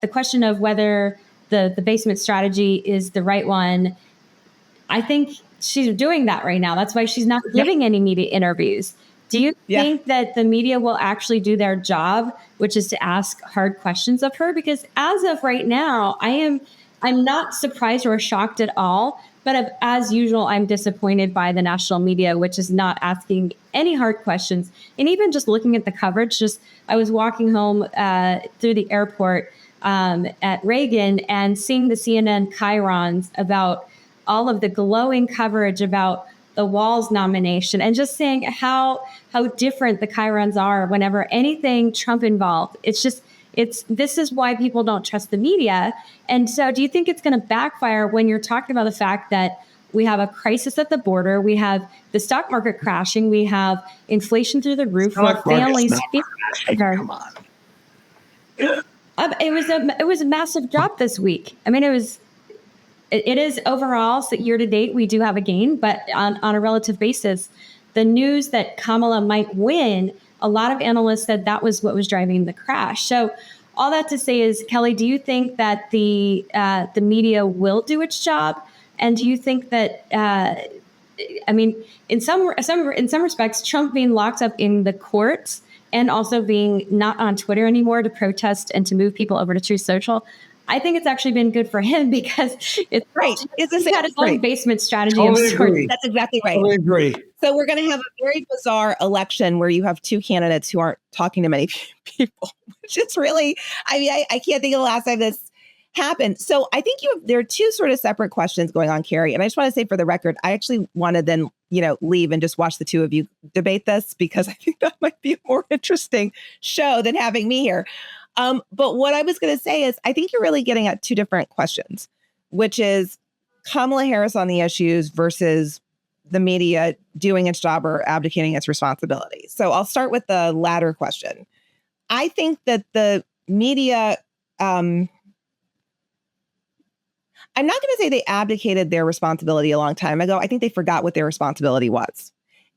the question of whether the basement strategy is the right one, I think she's doing that right now. That's why she's not giving any media interviews. Do you think that the media will actually do their job, which is to ask hard questions of her? Because as of right now, I'm not surprised or shocked at all. But as usual, I'm disappointed by the national media, which is not asking any hard questions. And even just looking at the coverage, I was walking home through the airport at Reagan and seeing the CNN chyrons about all of the glowing coverage about the Walz nomination and just saying how different the chyrons are whenever anything Trump involved. This is why people don't trust the media. And so do you think it's going to backfire when you're talking about the fact that we have a crisis at the border, we have the stock market crashing, we have inflation through the roof, where families... Come on. It was a massive drop this week. I mean, it is overall, so year to date, we do have a gain, but on a relative basis, the news that Kamala might win, a lot of analysts said that was what was driving the crash. So all that to say is, Keli, do you think that the media will do its job? And do you think that, in some respects, Trump being locked up in the courts and also being not on Twitter anymore to protest and to move people over to Truth Social, I think it's actually been good for him because it's right. He's had his own basement strategy. Totally That's exactly right. Totally agree. So we're going to have a very bizarre election where you have two candidates who aren't talking to many people, which is really, I can't think of the last time this happened. So I think there are two sort of separate questions going on, Carrie. And I just want to say for the record, I actually want to then, leave and just watch the two of you debate this because I think that might be a more interesting show than having me here. But what I was going to say is I think you're really getting at two different questions, which is Kamala Harris on the issues versus the media doing its job or abdicating its responsibility. So I'll start with the latter question. I think that the media, I'm not going to say they abdicated their responsibility a long time ago. I think they forgot what their responsibility was.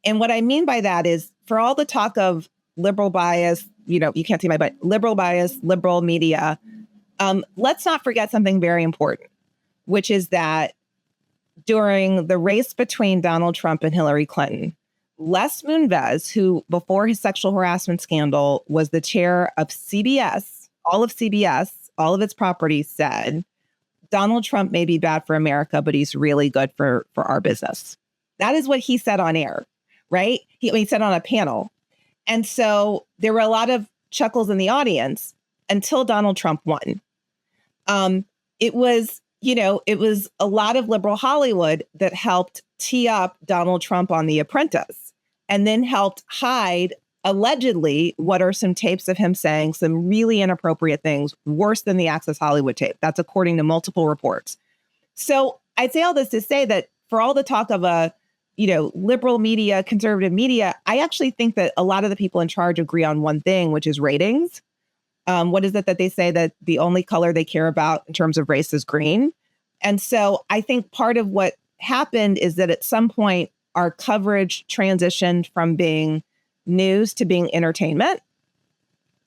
And what I mean by that is for all the talk of liberal bias, you can't see my butt, liberal bias, liberal media. Let's not forget something very important, which is that during the race between Donald Trump and Hillary Clinton, Les Moonves, who before his sexual harassment scandal was the chair of CBS, all of its properties, said, Donald Trump may be bad for America, but he's really good for our business. That is what he said on air, right? He said on a panel. And so there were a lot of chuckles in the audience until Donald Trump won. It was a lot of liberal Hollywood that helped tee up Donald Trump on The Apprentice and then helped hide, allegedly, what are some tapes of him saying some really inappropriate things, worse than the Access Hollywood tape. That's according to multiple reports. So I'd say all this to say that for all the talk of liberal media, conservative media, I actually think that a lot of the people in charge agree on one thing, which is ratings. What is it that they say that the only color they care about in terms of race is green? And so I think part of what happened is that at some point our coverage transitioned from being news to being entertainment.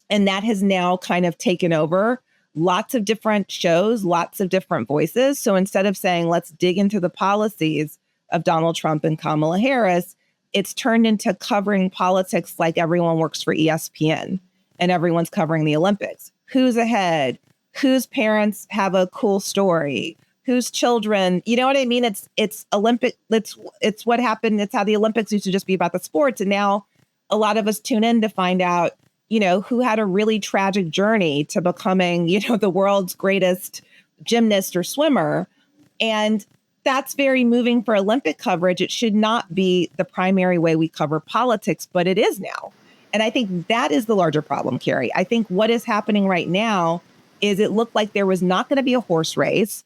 And that has now kind of taken over lots of different shows, lots of different voices. So instead of saying, let's dig into the policies of Donald Trump and Kamala Harris, it's turned into covering politics like everyone works for ESPN and everyone's covering the Olympics. Who's ahead? Whose parents have a cool story? Whose children? You know what I mean? It's Olympic. It's what happened. It's how the Olympics used to just be about the sports. And now a lot of us tune in to find out, who had a really tragic journey to becoming, the world's greatest gymnast or swimmer. And that's very moving for Olympic coverage. It should not be the primary way we cover politics, but it is now. And I think that is the larger problem, Carrie. I think what is happening right now is it looked like there was not going to be a horse race.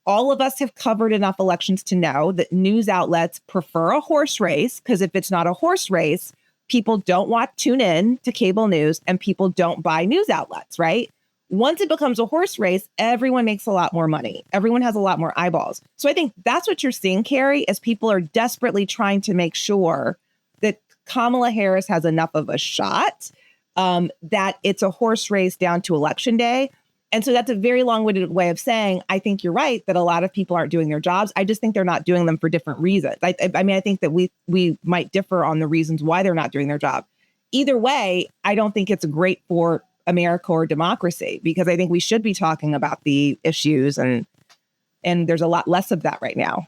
All of us have covered enough elections to know that news outlets prefer a horse race because if it's not a horse race, people don't want to tune in to cable news and people don't buy news outlets, right? Once it becomes a horse race, everyone makes a lot more money. Everyone has a lot more eyeballs. So I think that's what you're seeing, Carrie, as people are desperately trying to make sure that Kamala Harris has enough of a shot, that it's a horse race down to election day. And so that's a very long-winded way of saying, I think you're right that a lot of people aren't doing their jobs. I just think they're not doing them for different reasons. I mean, I think that we might differ on the reasons why they're not doing their job. Either way, I don't think it's great for America or democracy, because I think we should be talking about the issues, and there's a lot less of that right now.